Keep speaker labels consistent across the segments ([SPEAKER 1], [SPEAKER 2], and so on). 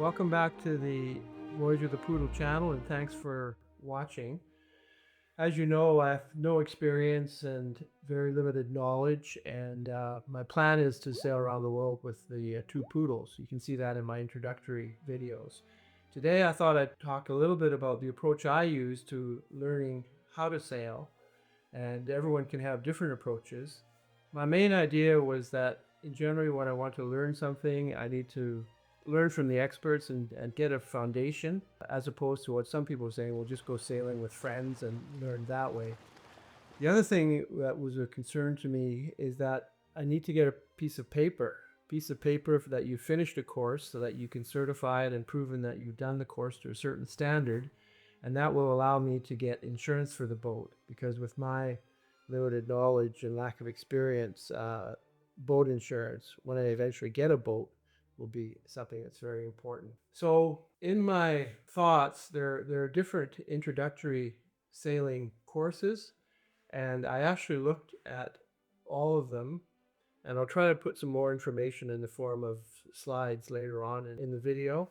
[SPEAKER 1] Welcome back to the Voyage of the Poodle channel, and thanks for watching. As you know, I have no experience and very limited knowledge, and my plan is to sail around the world with the two poodles. You can see that in my introductory videos. Today I thought I'd talk a little bit about the approach I use to learning how to sail, and everyone can have different approaches. My main idea was that in general, when I want to learn something, I need to learn from the experts and get a foundation, as opposed to what some people are saying, well, just go sailing with friends and learn that way. The other thing that was a concern to me is that I need to get a piece of paper that you finished a course so that you can certify it and proven that you've done the course to a certain standard. And that will allow me to get insurance for the boat, because with my limited knowledge and lack of experience, boat insurance, when I eventually get a boat, will be something that's very important. So in my thoughts, there are different introductory sailing courses, and I actually looked at all of them, and I'll try to put some more information in the form of slides later on in the video.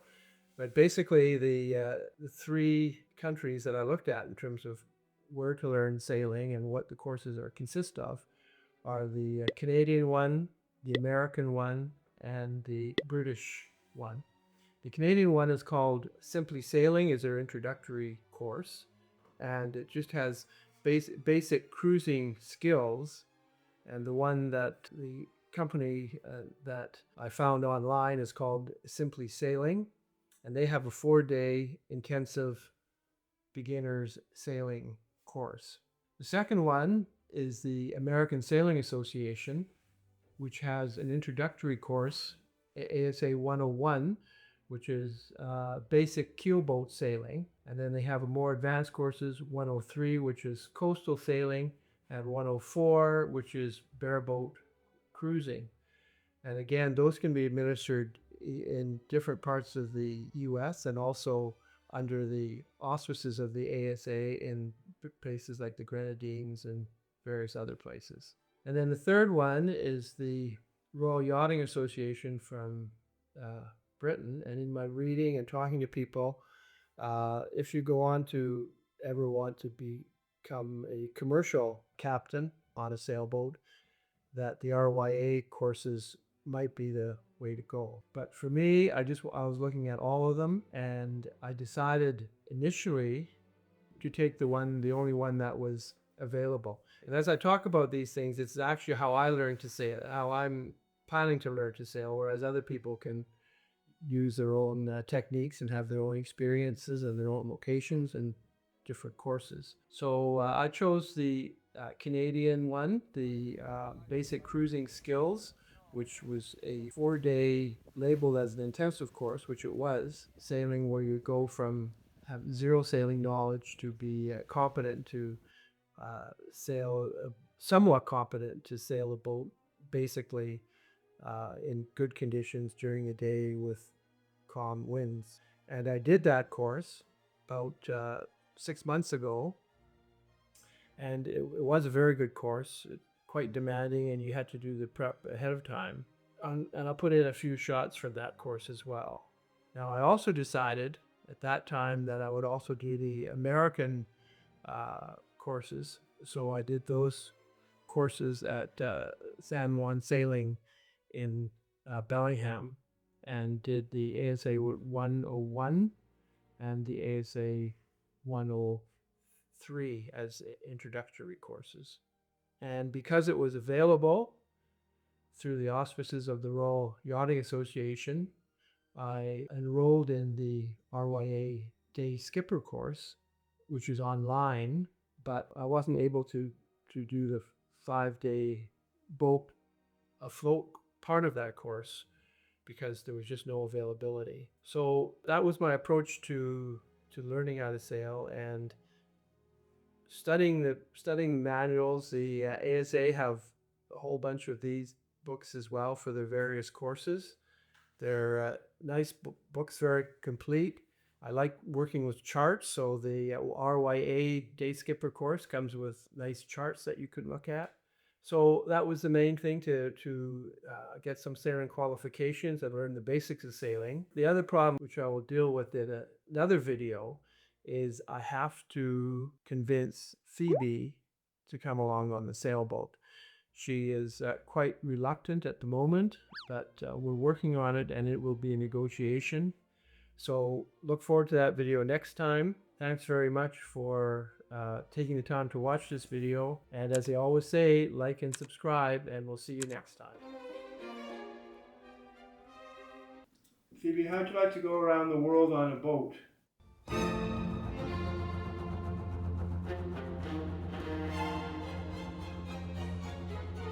[SPEAKER 1] But basically, the three countries that I looked at in terms of where to learn sailing and what the courses consist of are the Canadian one, the American one, and the British one. The Canadian one is called Simply Sailing, is their introductory course, and it just has basic cruising skills. And the one that the company that I found online is called Simply Sailing, and they have a 4-day intensive beginners sailing course. The second one is the American Sailing Association, which has an introductory course, ASA 101, which is basic keelboat sailing. And then they have a more advanced courses, 103, which is coastal sailing, and 104, which is bareboat cruising. And again, those can be administered in different parts of the US and also under the auspices of the ASA in places like the Grenadines and various other places. And then the third one is the Royal Yachting Association from Britain. And in my reading and talking to people, if you go on to ever want to become a commercial captain on a sailboat, that the RYA courses might be the way to go. But for me, I was looking at all of them, and I decided initially to take the only one that was available. And as I talk about these things, it's actually how I learned to sail, how I'm planning to learn to sail, whereas other people can use their own techniques and have their own experiences and their own locations and different courses. So I chose the Canadian one, the Basic Cruising Skills, which was a 4-day labeled as an intensive course, which it was, sailing where you go from have zero sailing knowledge to be competent to sail, somewhat competent to sail a boat, basically in good conditions during the day with calm winds. And I did that course about 6 months ago, and it was a very good course, quite demanding, and you had to do the prep ahead of time. And I'll put in a few shots from that course as well. Now, I also decided at that time that I would also do the American courses. So I did those courses at San Juan Sailing in Bellingham, and did the ASA 101 and the ASA 103 as introductory courses. And because it was available through the auspices of the Royal Yachting Association, I enrolled in the RYA Day Skipper course, which is online, but I wasn't able to do the 5-day boat afloat part of that course because there was just no availability. So that was my approach to learning how to sail and studying manuals. The ASA have a whole bunch of these books as well for their various courses. They're nice books, very complete. I like working with charts, so the RYA Day Skipper course comes with nice charts that you could look at. So that was the main thing to get some sailing qualifications and learn the basics of sailing. The other problem, which I will deal with in another video, is I have to convince Phoebe to come along on the sailboat. She is quite reluctant at the moment, but we're working on it and it will be a negotiation. So look forward to that video next time. Thanks very much for taking the time to watch this video. And as I always say, like and subscribe, and we'll see you next time. Phoebe, how'd you like to go around the world on a boat?